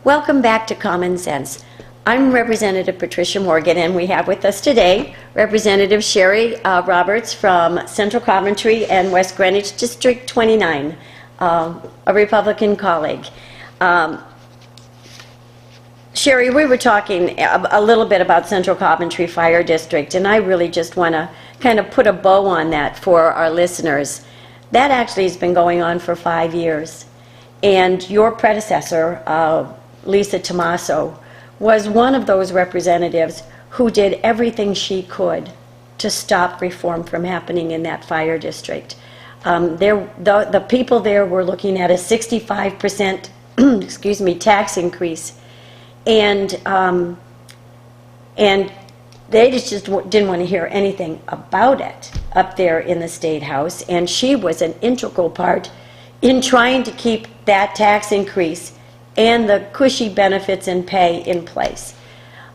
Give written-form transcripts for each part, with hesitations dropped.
Welcome back to Common Sense. I'm Representative Patricia Morgan, and we have with us today Representative Sherry Roberts from Central Coventry and West Greenwich District 29, a Republican colleague. Sherry, we were talking a little bit about Central Coventry Fire District, and I really just want to kind of put a bow on that for our listeners. That actually has been going on for 5 years, and your predecessor, Lisa Tomaso, was one of those representatives who did everything she could to stop reform from happening in that fire district. The people there were looking at a 65% excuse me, tax increase, and they just didn't want to hear anything about it up there in the State House, and she was an integral part in trying to keep that tax increase and the cushy benefits and pay in place.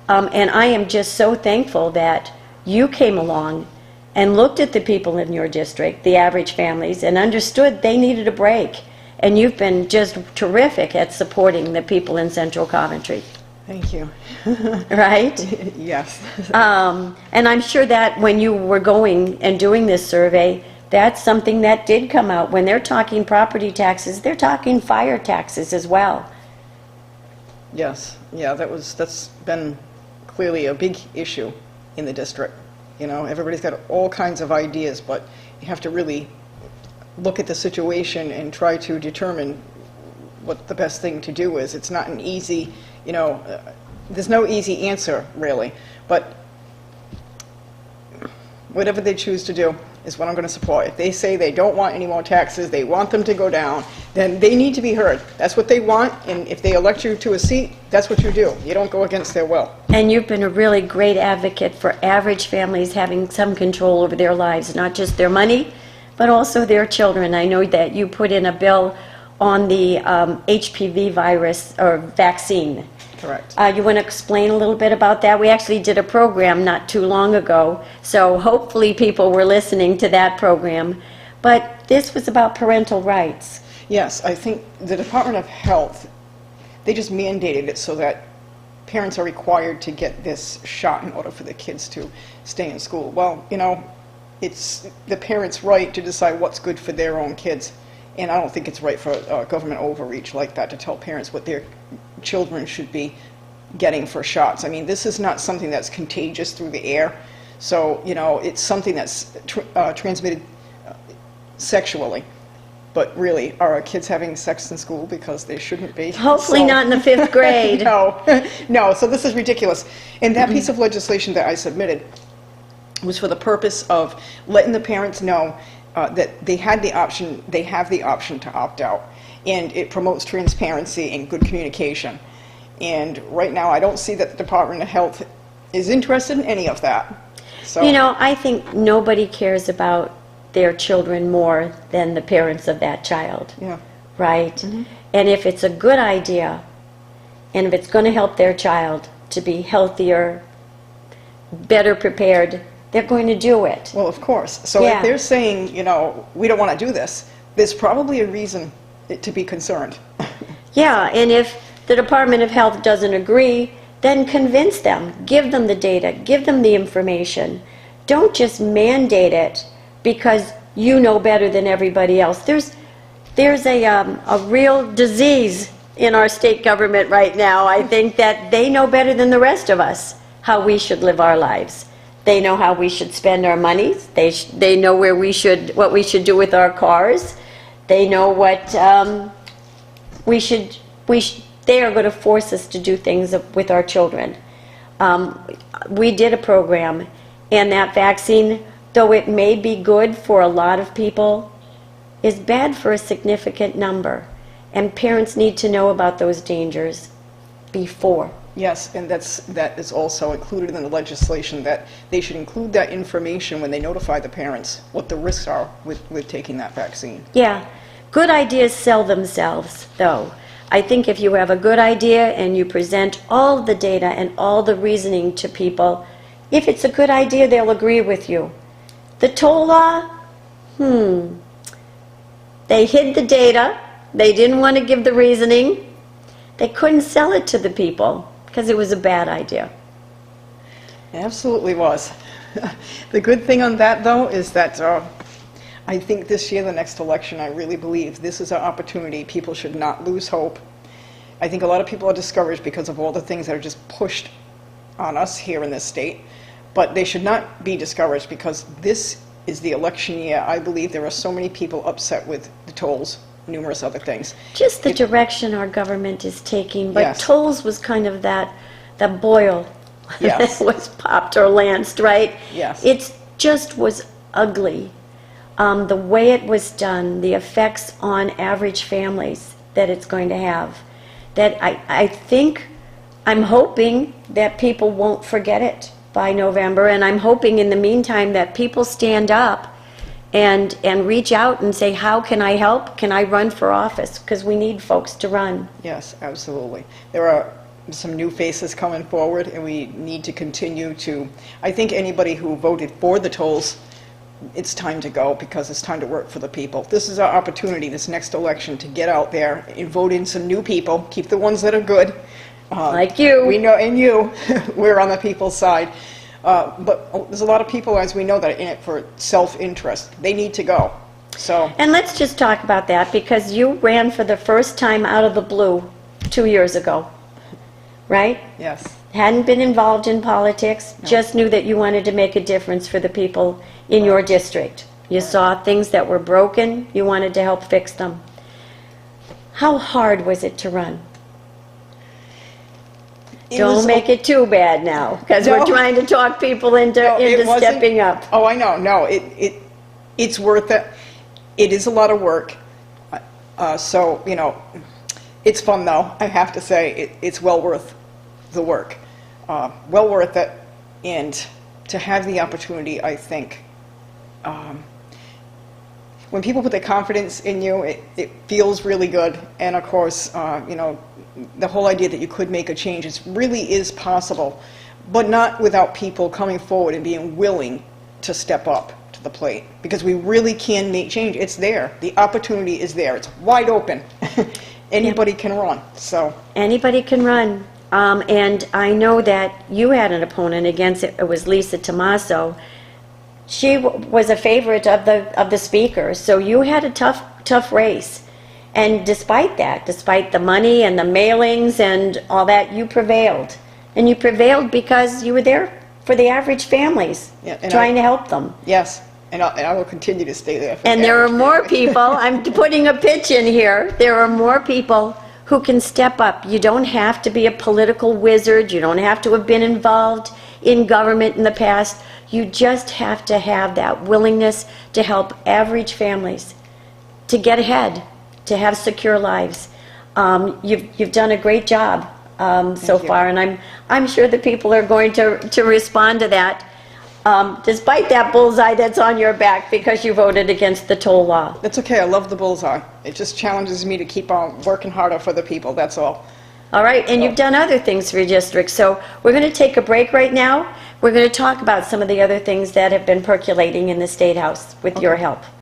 And I am just so thankful that you came along and looked at the people in your district, the average families, and understood they needed a break. And you've been just terrific at supporting the people in Central Coventry. Thank you. Right? Yes. And I'm sure that when you were going and doing this survey, that's something that did come out. When they're talking property taxes, they're talking fire taxes as well. Yes. Yeah, that's been clearly a big issue in the district. You know, everybody's got all kinds of ideas, but you have to really look at the situation and try to determine what the best thing to do is. It's not an easy, there's no easy answer, really. But whatever they choose to do is what I'm going to support. If they say they don't want any more taxes, they want them to go down, then they need to be heard. That's what they want, and if they elect you to a seat, that's what you do. You don't go against their will. And you've been a really great advocate for average families having some control over their lives, not just their money, but also their children. I know that you put in a bill on the HPV virus or vaccine. Correct. You want to explain a little bit about that? We actually did a program not too long ago, so hopefully people were listening to that program. But this was about parental rights. Yes, I think the Department of Health, they just mandated it so that parents are required to get this shot in order for the kids to stay in school. Well, it's the parents' right to decide what's good for their own kids. And I don't think it's right for government overreach like that to tell parents what their children should be getting for shots. I mean, this is not something that's contagious through the air. So, it's something that's transmitted sexually. But really, are our kids having sex in school because they shouldn't be? Hopefully not in the 5th grade. No, so this is ridiculous. And that piece of legislation that I submitted was for the purpose of letting the parents know that they have the option to opt out, and it promotes transparency and good communication. And right now, I don't see that the Department of Health is interested in any of that. So, I think nobody cares about their children more than the parents of that child. Yeah. Right? Mm-hmm. And if it's a good idea, and if it's going to help their child to be healthier, better prepared, they're going to do it. Well, of course. So if they're saying, we don't want to do this, there's probably a reason to be concerned. Yeah, and if the Department of Health doesn't agree, then convince them. Give them the data. Give them the information. Don't just mandate it because you know better than everybody else. There's a real disease in our state government right now. I think that they know better than the rest of us how we should live our lives. They know how we should spend our money. They know what we should do with our cars. They know what they are going to force us to do things with our children. We did a program, and that vaccine, though it may be good for a lot of people, is bad for a significant number. And parents need to know about those dangers before. Yes, and that is also included in the legislation, that they should include that information when they notify the parents what the risks are with taking that vaccine. Yeah. Good ideas sell themselves, though. I think if you have a good idea and you present all the data and all the reasoning to people, if it's a good idea, they'll agree with you. The toll law, they hid the data. They didn't want to give the reasoning. they couldn't sell it to the people because it was a bad idea. It absolutely was. The good thing on that, though, is that I think this year, the next election, I really believe this is an opportunity. People should not lose hope. I think a lot of people are discouraged because of all the things that are just pushed on us here in this state, but they should not be discouraged because this is the election year. I believe there are so many people upset with the tolls, numerous other things. Just the direction our government is taking, but Yes. tolls was kind of that boil Yes. that was popped or lanced, right? Yes. It just was ugly. The way it was done, the effects on average families that it's going to have, that I think, I'm hoping that people won't forget it by November, and I'm hoping in the meantime that people stand up and reach out and say, how can I help? Can I run for office? Because we need folks to run. Yes, absolutely. There are some new faces coming forward, and we need to continue to, I think anybody who voted for the tolls, it's time to go because it's time to work for the people. This is our opportunity, this next election, to get out there and vote in some new people, keep the ones that are good. Like you. We know, and you, we're on the people's side. But there's a lot of people, as we know, that are in it for self-interest. They need to go. So, And let's just talk about that, because you ran for the first time out of the blue 2 years ago, right? yes, Hadn't been involved in politics, just knew that you wanted to make a difference for the people in your district. You saw things that were broken, you wanted to help fix them. How hard was it to run? It was Don't make it too bad now, because No. we're trying to talk people into it wasn't- stepping up. Oh, I know. No, it's worth it. It is a lot of work. So, you know, it's fun, though. I have to say, it's well worth the work. Well worth it. And to have the opportunity, I think, when people put their confidence in you, it feels really good. And, of course, you know, the whole idea that you could make a change really is possible, but not without people coming forward and being willing to step up to the plate, because we really can make change. It's there. The opportunity is there. It's wide open. Anybody can run. So Anybody can run. And I know that you had an opponent against it. It was Lisa Tomaso. She was a favorite of the speaker, so you had a tough race. And despite that, despite the money and the mailings and all that, you prevailed. And you prevailed because you were there for the average families, Yeah, and trying to help them. yes, and I will continue to stay there. For And the there are average more family. people, I'm putting a pitch in here, there are more people who can step up. You don't have to be a political wizard, you don't have to have been involved in government in the past. You just have to have that willingness to help average families to get ahead, to have secure lives. You've done a great job so you. far, and I'm sure the people are going to respond to that, despite that bullseye that's on your back because you voted against the toll law. That's okay. I love the bullseye. It just challenges me to keep on working harder for the people. That's all. All right, and you've done other things for your district, so we're going to take a break right now. We're going to talk about some of the other things that have been percolating in the State House with your help.